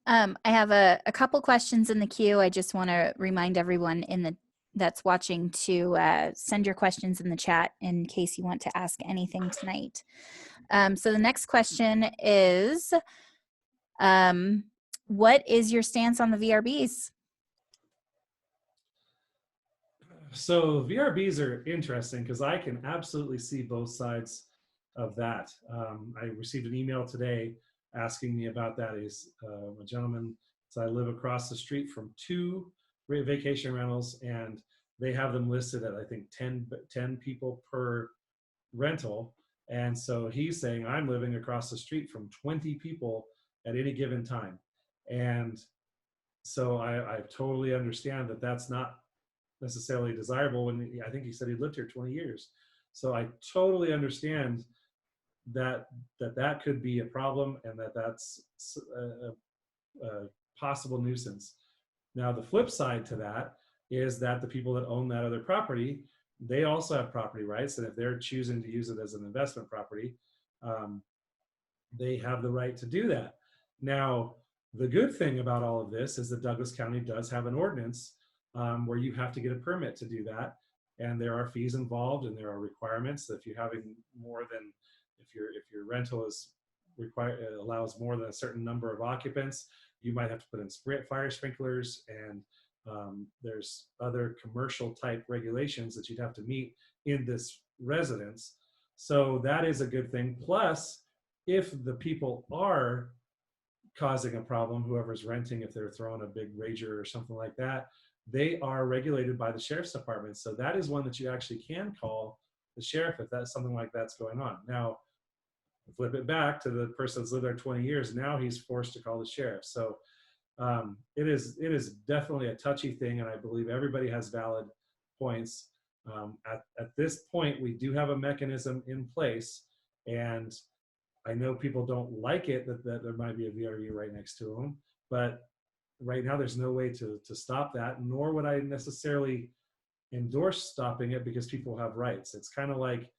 I have a couple questions in the queue. I just want to remind everyone that's watching to send your questions in the chat in case you want to ask anything tonight. So the next question is, what is your stance on the VRBs? So VRBs are interesting because I can absolutely see both sides of that. I received an email today asking me about that. Is a gentleman, so I live across the street from two vacation rentals, and they have them listed at I think 10 people per rental. And so he's saying I'm living across the street from 20 people at any given time. And so I totally understand that that's not necessarily desirable. When I think he said he lived here 20 years. So I totally understand that could be a problem, and that's a possible nuisance. Now, the flip side to that is that the people that own that other property, they also have property rights. And if they're choosing to use it as an investment property, they have the right to do that. Now, the good thing about all of this is that Douglas County does have an ordinance where you have to get a permit to do that. And there are fees involved, and there are requirements that if you're having more than, if your rental is allows more than a certain number of occupants, you might have to put in fire sprinklers, and there's other commercial type regulations that you'd have to meet in this residence. So that is a good thing. Plus, if the people are causing a problem, whoever's renting, if they're throwing a big rager or something like that, they are regulated by the sheriff's department. So that is one that you actually can call the sheriff if that's something like that's going on. Now, flip it back to the person that's lived there 20 years. Now he's forced to call the sheriff. So it is definitely a touchy thing, and I believe everybody has valid points. At this point, we do have a mechanism in place, and I know people don't like it that there might be a VRB right next to them, but right now there's no way to stop that, nor would I necessarily endorse stopping it because people have rights. It's kind of like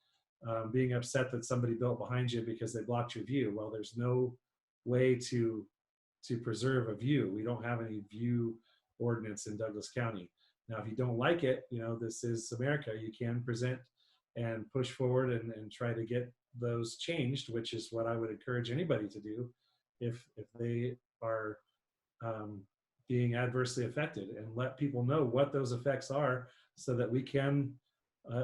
being upset that somebody built behind you because they blocked your view. Well, there's no way to preserve a view. We don't have any view ordinance in Douglas County. Now, if you don't like it, this is America. You can present and push forward and try to get those changed, which is what I would encourage anybody to do if they are being adversely affected, and let people know what those effects are so that we can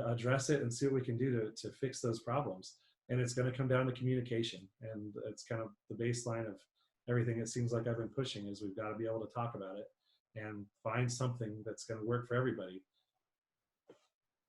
address it and see what we can do to fix those problems. And it's going to come down to communication, and it's kind of the baseline of everything it seems like I've been pushing is we've got to be able to talk about it and find something that's going to work for everybody.